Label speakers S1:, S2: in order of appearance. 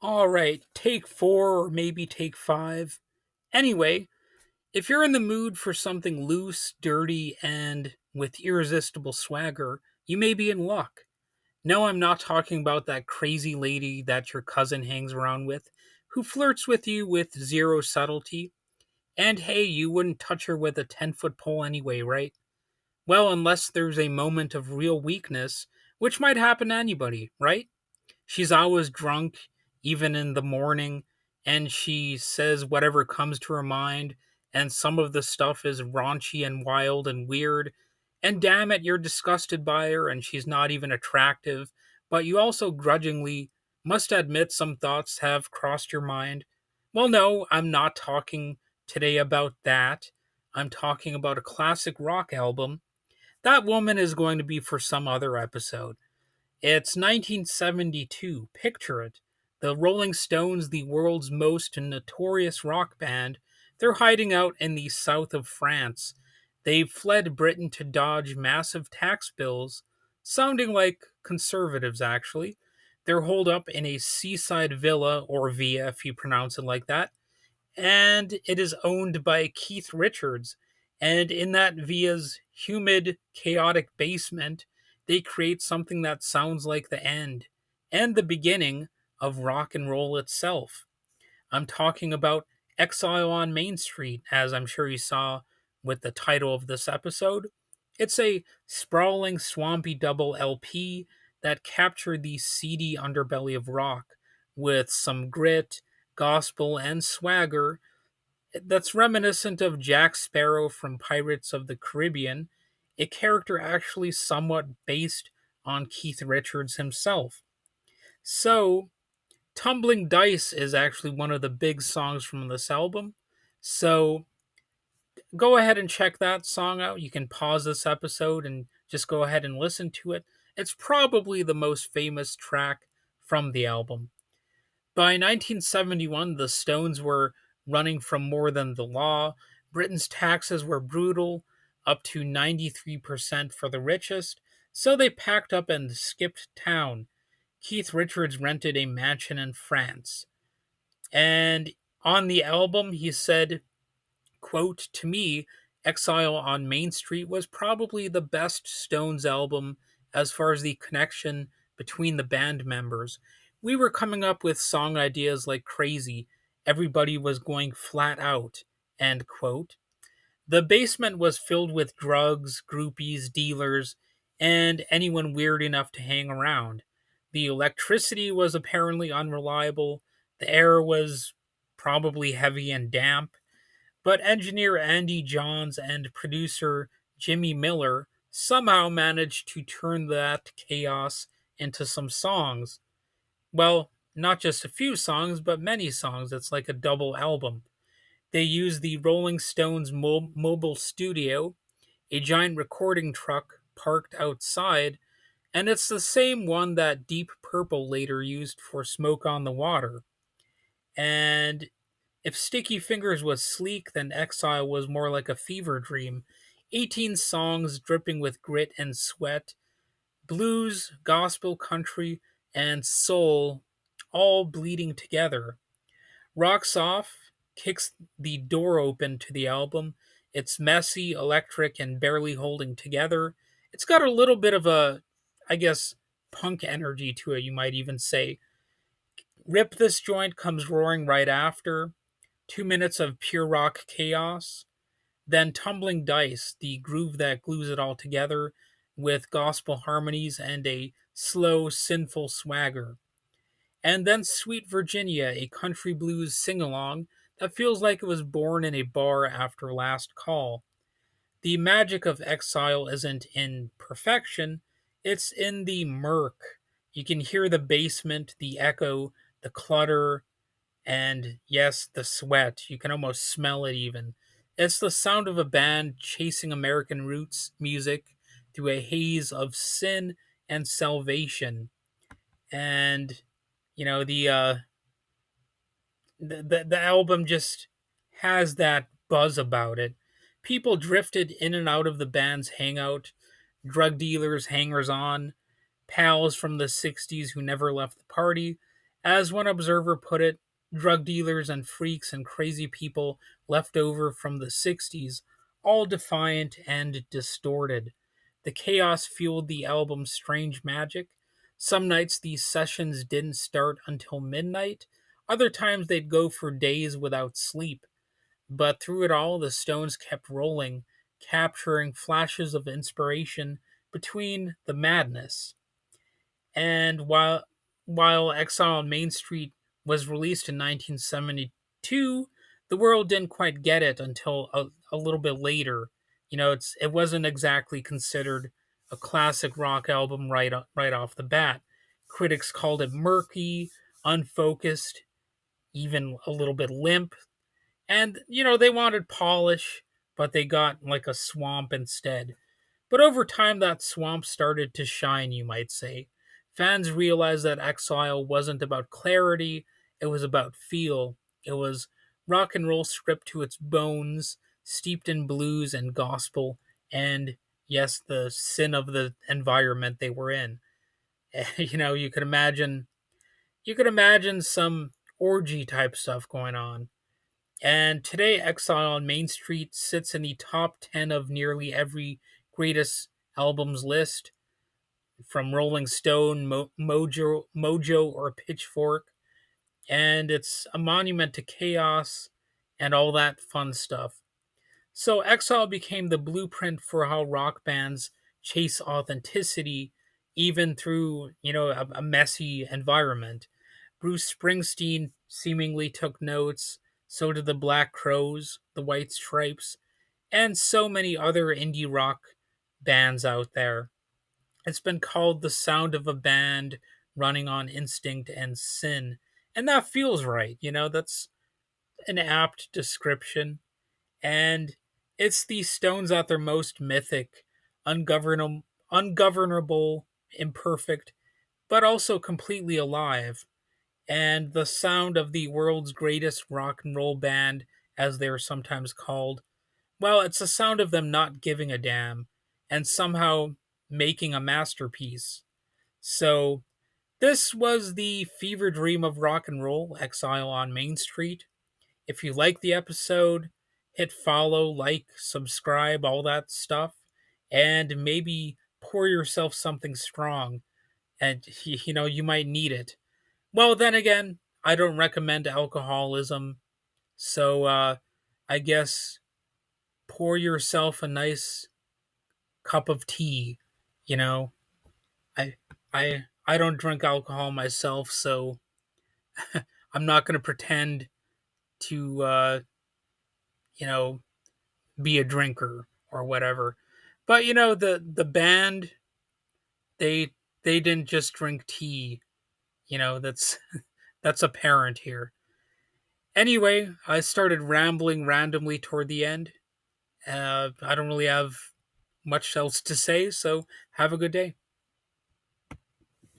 S1: All right, take four or maybe take five. Anyway, if you're in the mood for something loose, dirty, and with irresistible swagger, you may be in luck. No, I'm not talking about that crazy lady that your cousin hangs around with, who flirts with you with zero subtlety. And hey, you wouldn't touch her with a 10-foot pole anyway, right? Well, unless there's a moment of real weakness, which might happen to anybody, right? She's always drunk, even in the morning, and she says whatever comes to her mind, and some of the stuff is raunchy and wild and weird. And damn it, you're disgusted by her, and she's not even attractive, but you also grudgingly must admit some thoughts have crossed your mind. Well, no, I'm not talking today about that. I'm talking about a classic rock album. That woman is going to be for some other episode. It's 1972. Picture it. The Rolling Stones, the world's most notorious rock band, they're hiding out in the south of France. They've fled Britain to dodge massive tax bills, sounding like conservatives, actually. They're holed up in a seaside villa, or villa if you pronounce it like that, and it is owned by Keith Richards. And in that villa's humid, chaotic basement, they create something that sounds like the end and the beginning of rock and roll itself. I'm talking about Exile on Main Street, as I'm sure you saw with the title of this episode. It's a sprawling, swampy double LP that captured the seedy underbelly of rock with some grit, gospel, and swagger that's reminiscent of Jack Sparrow from Pirates of the Caribbean, a character actually somewhat based on Keith Richards himself. So, Tumbling Dice is actually one of the big songs from this album. So, go ahead and check that song out. You can pause this episode and just go ahead and listen to it. It's probably the most famous track from the album. By 1971, the Stones were running from more than the law. Britain's taxes were brutal, up to 93% for the richest, so they packed up and skipped town. Keith Richards rented a mansion in France. And on the album, he said, quote, "To me, Exile on Main Street was probably the best Stones album as far as the connection between the band members. We were coming up with song ideas like crazy. Everybody was going flat out." End quote. The basement was filled with drugs, groupies, dealers, and anyone weird enough to hang around. The electricity was apparently unreliable. The air was probably heavy and damp, but engineer Andy Johns and producer Jimmy Miller somehow managed to turn that chaos into some songs. Well, not just a few songs, but many songs. It's like a double album. They used the Rolling Stones mobile studio, a giant recording truck parked outside, and it's the same one that Deep Purple later used for Smoke on the Water. And if Sticky Fingers was sleek, then Exile was more like a fever dream. 18 songs dripping with grit and sweat, blues, gospel, country, and soul all bleeding together. Rocks Off kicks the door open to the album. It's messy, electric, and barely holding together. It's got a little bit of a, I guess, punk energy to it, you might even say. Rip This Joint comes roaring right after. 2 minutes of pure rock chaos. Then Tumbling Dice, the groove that glues it all together with gospel harmonies and a slow, sinful swagger. And then Sweet Virginia, a country blues sing along that feels like it was born in a bar after last call. The magic of Exile isn't in perfection, it's in the murk. You can hear the basement, the echo, the clutter, and yes, the sweat. You can almost smell it even. It's the sound of a band chasing American roots music through a haze of sin and salvation. And you know the album just has that buzz about it. People drifted in and out of the band's hangout, drug dealers, hangers on, pals from the 60s who never left the party, As one observer put it, drug dealers and freaks and crazy people left over from the 60s, all defiant and distorted. The chaos fueled the album's strange magic. Some nights these sessions didn't start until midnight, other times they'd go for days without sleep. But through it all, the Stones kept rolling, capturing flashes of inspiration between the madness. And while Exile on Main Street was released in 1972, the world didn't quite get it until a little bit later. It wasn't exactly considered a classic rock album right off the bat. Critics called it murky, unfocused, even a little bit limp, and they wanted polish, but they got like a swamp instead. But over time, that swamp started to shine, you might say. Fans realized that Exile wasn't about clarity, it was about feel. It was rock and roll stripped to its bones, steeped in blues and gospel, and yes, the sin of the environment they were in. You could imagine some orgy type stuff going on. And today, Exile on Main Street sits in the top 10 of nearly every greatest albums list, from Rolling Stone, Mojo, or Pitchfork. And it's a monument to chaos and all that fun stuff. So, Exile became the blueprint for how rock bands chase authenticity, even through, a messy environment. Bruce Springsteen seemingly took notes, so did the Black Crowes, the White Stripes, and so many other indie rock bands out there. It's been called the sound of a band running on instinct and sin. And that feels right. That's an apt description. And it's the Stones at their most mythic, ungovernable, imperfect, but also completely alive. And the sound of the world's greatest rock and roll band, as they're sometimes called, well, it's the sound of them not giving a damn and somehow making a masterpiece. So, this was the fever dream of rock and roll, Exile on Main Street. If you like the episode, hit follow, like, subscribe, all that stuff, and maybe pour yourself something strong. And, you might need it. Well, then again, I don't recommend alcoholism, so I guess pour yourself a nice cup of tea. You know, I I don't drink alcohol myself, so I'm not going to pretend to you know be a drinker or whatever. But the band, they they didn't just drink tea. That's that's apparent here. Anyway, I started rambling randomly toward the end. I don't really have much else to say, so have a good day.